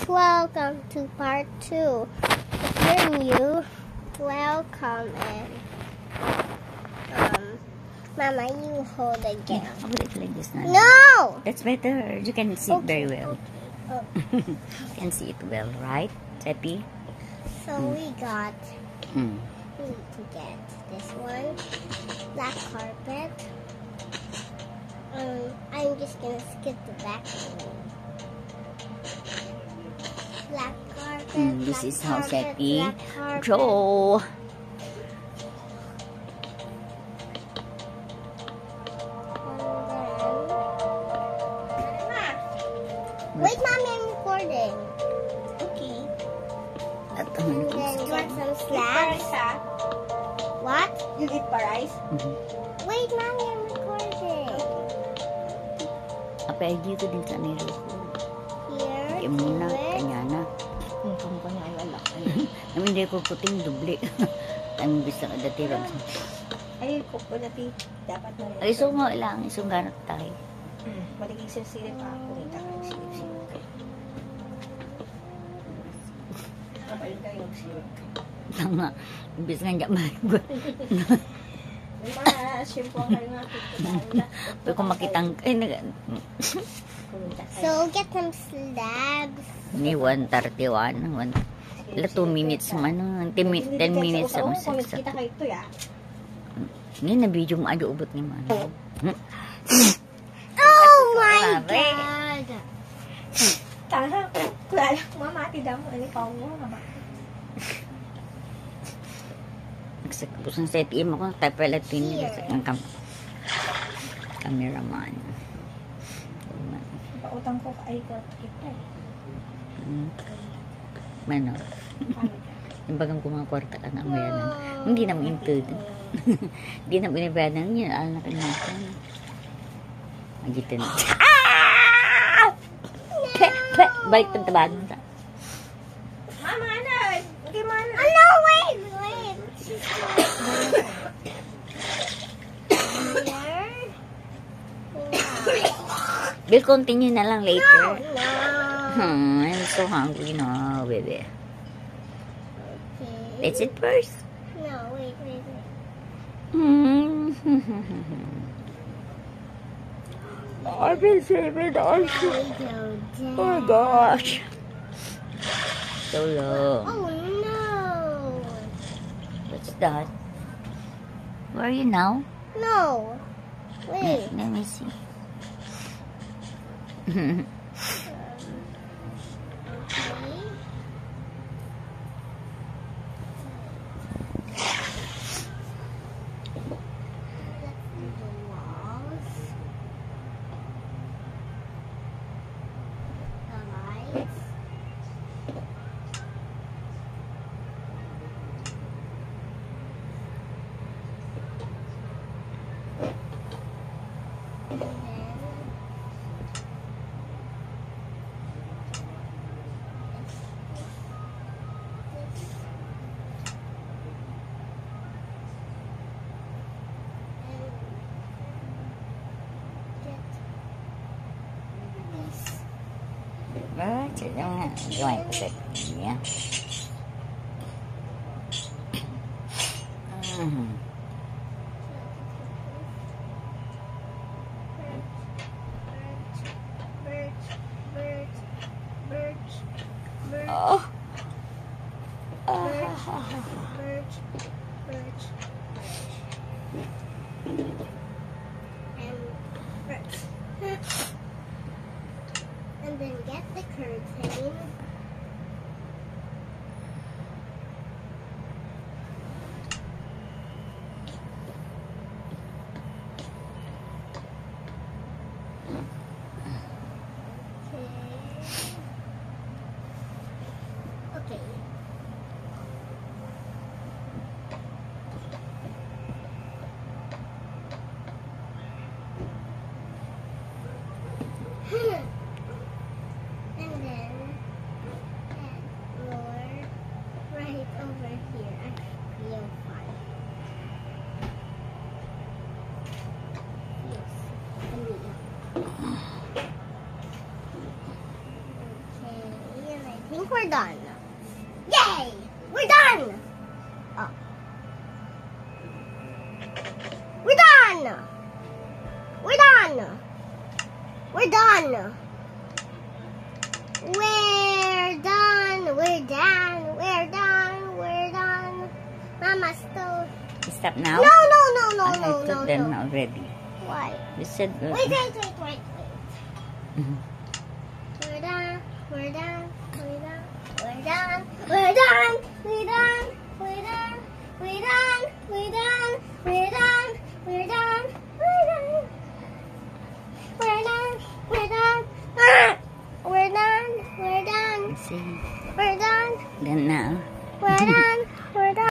welcome to part 2. If you're new, welcome, and Mama, you hold again. Yeah, I'll put it like this now. No! That's better. You can see it very well. Okay. You can see it well, right, Seppi? So we need to get this one, black carpet. I'm just gonna skip the back one. Black carpet. This black is how carpet, Seppi black carpet. draw. Wait, Mommy, I'm recording. Okay. At And then get some slabs. What? You eat parais? Wait, Mommy, I'm recording. Apay dito din sa nilo ko. Here, Kaya muna, do it. kanya na. Kung kanya ay wala. Namin hindi ko puting dubli. Ang bisa ka dati lang. Ay, kuko na ti. Dapat na rin. Ay, so nga lang. Isang ganat tayo. Maligig silip pa ako. Kita ka silip-silip. Kapalit kayo silip. Tama. Imbis nga niya mahigot. May mga simple kayo nga. Pero kung makitang... Ay, So, get some slabs. ni 1:31. 2 minutes man. 10 minutes sa Comment masak. kita kayo ito ya. Hindi na video mo ado ubot ni man. Oh my Pare. God! Tara. Kulala. Mamati daw mo. Ano pa mo? Nagsakapos ng set mo ko. Tayo pala tinili ang cameraman. Pautang ko ay kita eh. Mano. Yung bagang ko mga kwarta ka na mayanan. Hindi na mo intud. Hindi na mo inabayanan niya. Alam na kanatan. Magitan. Balik ng tabahan mo ta. Mama, ano? Okay, mana? Oh no, wait! We'll continue na lang later. No. I'm so hungry now, baby. Okay. Let's eat first. No, wait. I've been saving also. Oh my gosh. So long. Oh no! What's that? Where are you now? No. Wait. Let me see. Chị đang ngoài của chị nhé. And then get the curtain. Okay. And then we're done. Yay! We're done! Oh. We're done! We're done! We're done! We're done! We're done! We're done! We're done! Mama, still... Stop now? No, no, no, no, I no, no, thought then no. already. Why? You said... Wait. Mhm. We're done. We're done. We're done. We're done. We're done. We're done. We're done. We're done. We're done.